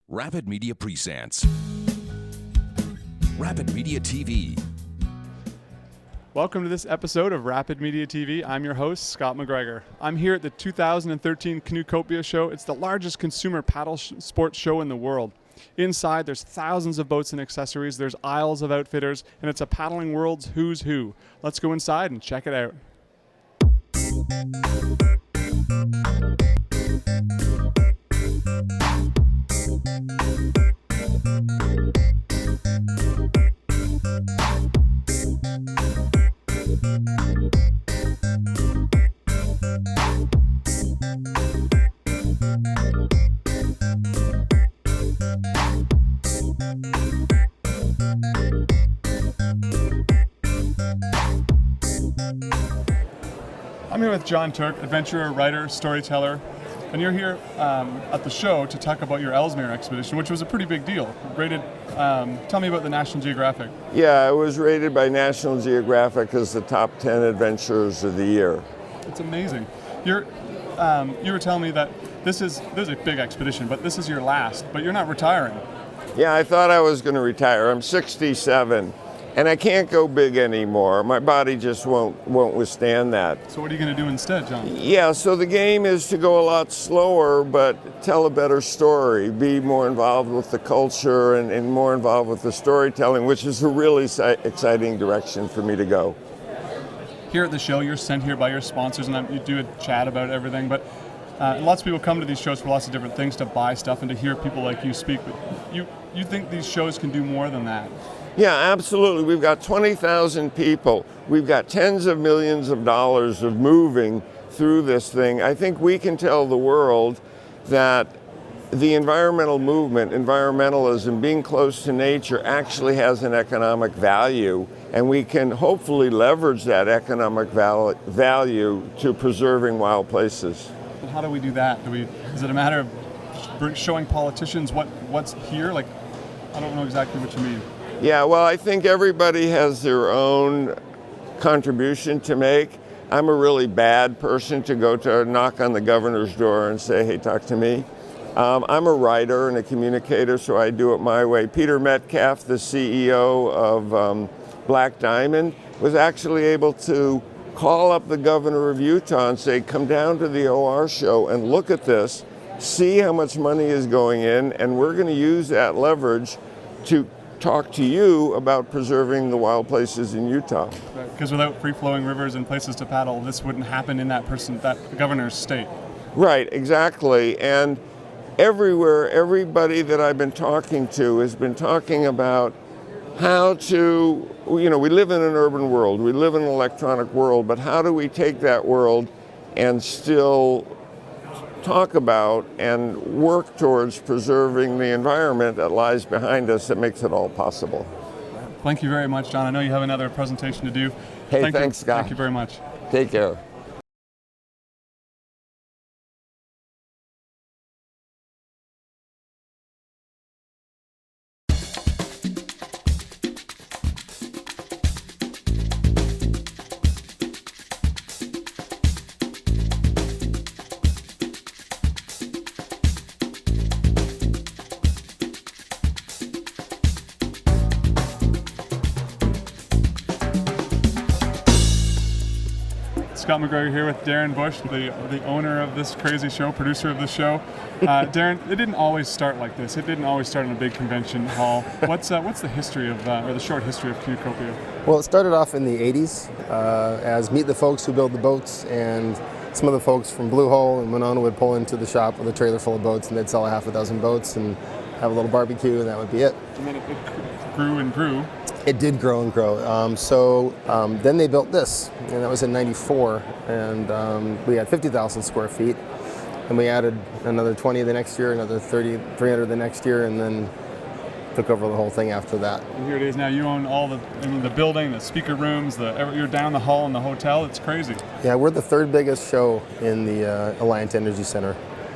Rapid Media presents Rapid Media TV. Welcome to this episode of Rapid Media TV. I'm your host, Scott McGregor. I'm here at the 2013 Canoecopia show. It's the largest consumer paddle sports show in the world. Inside, there's thousands of boats and accessories, there's aisles of outfitters, and it's a paddling world's who's who. Let's go inside and check it out. I'm here with Jon Turk, adventurer, writer, storyteller, and you're here at the show to talk about your Ellesmere expedition, which was a pretty big deal. Rated, tell me about the National Geographic. Yeah, it was rated by National Geographic as the top 10 adventures of the year. It's amazing. You were telling me that this is a big expedition, but this is your last, but you're not retiring. Yeah, I thought I was going to retire. I'm 67, and I can't go big anymore. My body just won't withstand that. So what are you going to do instead, Jon? Yeah, so the game is to go a lot slower, but tell a better story, be more involved with the culture and more involved with the storytelling, which is a really exciting direction for me to go. Here at the show, you're sent here by your sponsors, and you do a chat about everything, but lots of people come to these shows for lots of different things, to buy stuff and to hear people like you speak, but you think these shows can do more than that? Yeah, absolutely. We've got 20,000 people. We've got tens of millions of dollars of moving through this thing. I think we can tell the world that the environmental movement, environmentalism, being close to nature actually has an economic value, and we can hopefully leverage that economic value to preserving wild places. And how do we do that? Is it a matter of showing politicians what's here? Like, I don't know exactly what you mean. Yeah, well, I think everybody has their own contribution to make. I'm a really bad person to go to knock on the governor's door and say, hey, talk to me. I'm a writer and a communicator, so I do it my way. Peter Metcalf, the CEO of Black Diamond, was actually able to call up the governor of Utah and say, come down to the OR show and look at this, see how much money is going in, and we're going to use that leverage to talk to you about preserving the wild places in Utah. Because without free-flowing rivers and places to paddle, this wouldn't happen in that governor's state. Right, exactly. And everywhere, everybody that I've been talking to has been talking about how to, we live in an urban world, we live in an electronic world, but how do we take that world and still talk about and work towards preserving the environment that lies behind us that makes it all possible. Thank you very much, Jon. I know you have another presentation to do. Hey, thanks, Scott. Thank you very much. Take care. Scott McGregor here with Darren Bush, the owner of this crazy show, producer of this show. Darren, it didn't always start like this. It didn't always start in a big convention hall. What's the history of, or the short history of Canoecopia? Well, it started off in the 80s as meet the folks who build the boats, and some of the folks from Blue Hole and Winona would pull into the shop with a trailer full of boats, and they'd sell a half a dozen boats and have a little barbecue, and that would be it. And then it grew and grew. It did grow and grow. Then they built this, and that was in '94, and we had 50,000 square feet, and we added another 20 the next year, another 300 the next year, and then took over the whole thing after that. And here it is now. You own all the building, the speaker rooms, you're down the hall in the hotel. It's crazy. Yeah, we're the third biggest show in the Alliant Energy Center.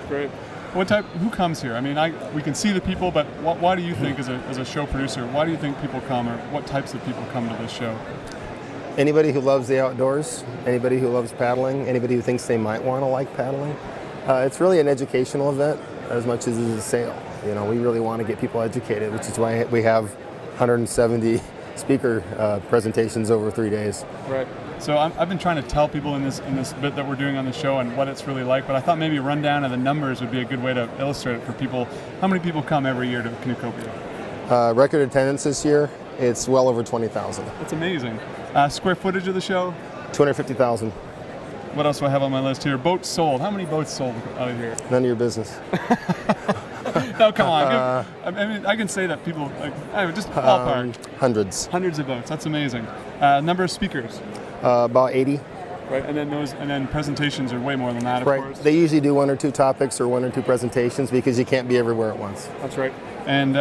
Great. Who comes here? I mean, we can see the people, but why do you think, as a show producer, why do you think people come, or what types of people come to this show? Anybody who loves the outdoors, anybody who loves paddling, anybody who thinks they might want to like paddling. It's really an educational event as much as it is a sale. We really want to get people educated, which is why we have 170 speaker presentations over 3 days. Right. So I've been trying to tell people in this bit that we're doing on the show and what it's really like, but I thought maybe a rundown of the numbers would be a good way to illustrate it for people. How many people come every year to Canoecopia? Record attendance this year, it's well over 20,000. That's amazing. Square footage of the show? 250,000. What else do I have on my list here? Boats sold. How many boats sold out of here? None of your business. No, come on. I can say that people, just ballpark. Hundreds. Hundreds of boats. That's amazing. Number of speakers? About 80. Right, and then presentations are way more than that, of course. They usually do 1 or 2 topics or 1 or 2 presentations because you can't be everywhere at once. That's right. And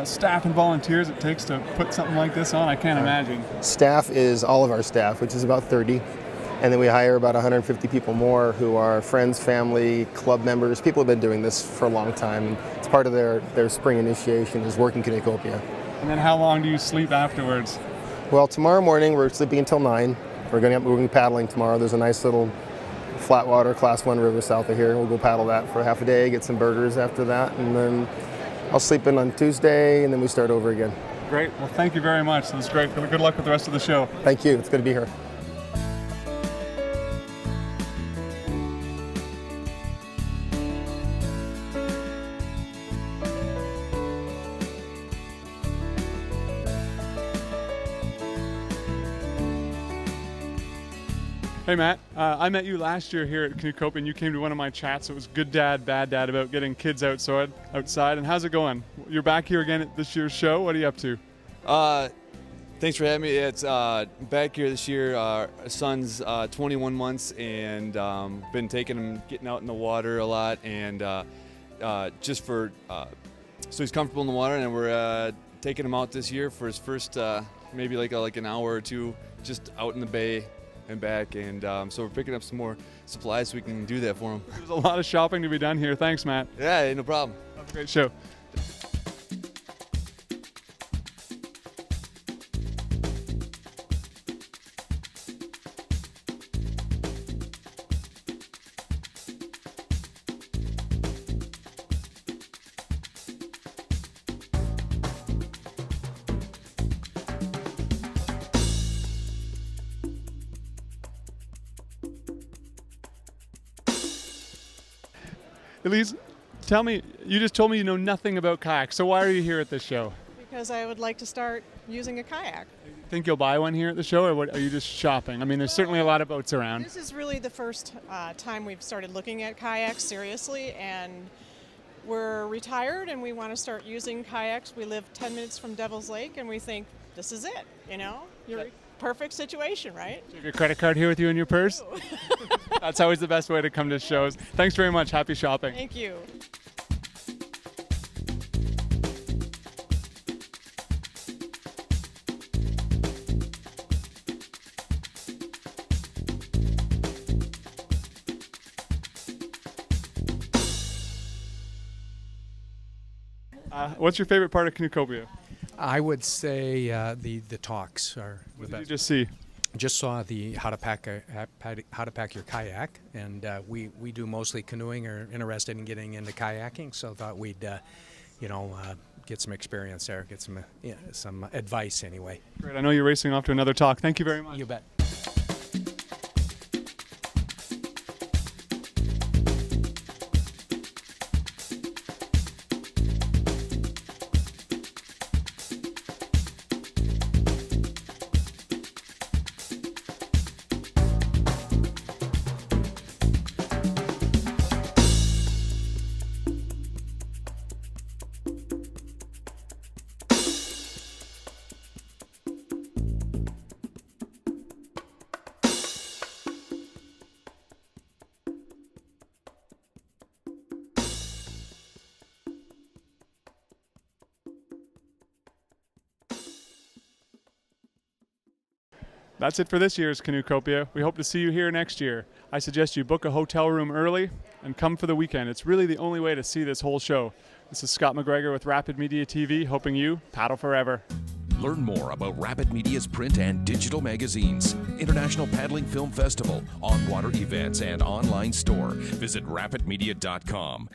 staff and volunteers it takes to put something like this on, I can't imagine. Staff is all of our staff, which is about 30. And then we hire about 150 people more who are friends, family, club members. People have been doing this for a long time. And it's part of their spring initiation is working Canoecopia. And then how long do you sleep afterwards? Well, tomorrow morning we're sleeping until 9. We're going to be paddling tomorrow. There's a nice little flat water Class 1 river south of here. We'll go paddle that for half a day, get some burgers after that, and then I'll sleep in on Tuesday, and then we start over again. Great. Well, thank you very much. That was great. Good luck with the rest of the show. Thank you. It's good to be here. Hey Matt, I met you last year here at Canoecopia and you came to one of my chats. It was Good Dad, Bad Dad about getting kids outside. And how's it going? You're back here again at this year's show. What are you up to? Thanks for having me. It's back here this year. Our son's 21 months and been taking him, getting out in the water a lot, and just for so he's comfortable in the water. And we're taking him out this year for his first maybe like an hour or two, just out in the bay and back. And so we're picking up some more supplies so we can do that for him. There's a lot of shopping to be done here. Thanks, Matt. Yeah, no problem. Have a great show. Elise, tell me, you just told me you know nothing about kayaks, so why are you here at this show? Because I would like to start using a kayak. Think you'll buy one here at the show, or what, are you just shopping? I mean, there's certainly a lot of boats around. This is really the first time we've started looking at kayaks seriously, and we're retired and we want to start using kayaks. We live 10 minutes from Devil's Lake and we think this is it, you know? Perfect situation, right? Do you have your credit card here with you in your purse? That's always the best way to come to shows. Thanks very much. Happy shopping. Thank you. What's your favorite part of Canoecopia? I would say the talks are the What did best. you just see? Just saw the how to pack your kayak, and we do mostly canoeing or interested in getting into kayaking, so thought we'd get some experience there, get some advice anyway. Great. I know you're racing off to another talk. Thank you very much. You bet. That's it for this year's Canoecopia. We hope to see you here next year. I suggest you book a hotel room early and come for the weekend. It's really the only way to see this whole show. This is Scott McGregor with Rapid Media TV, hoping you paddle forever. Learn more about Rapid Media's print and digital magazines, International Paddling Film Festival, on-water events, and online store. Visit rapidmedia.com.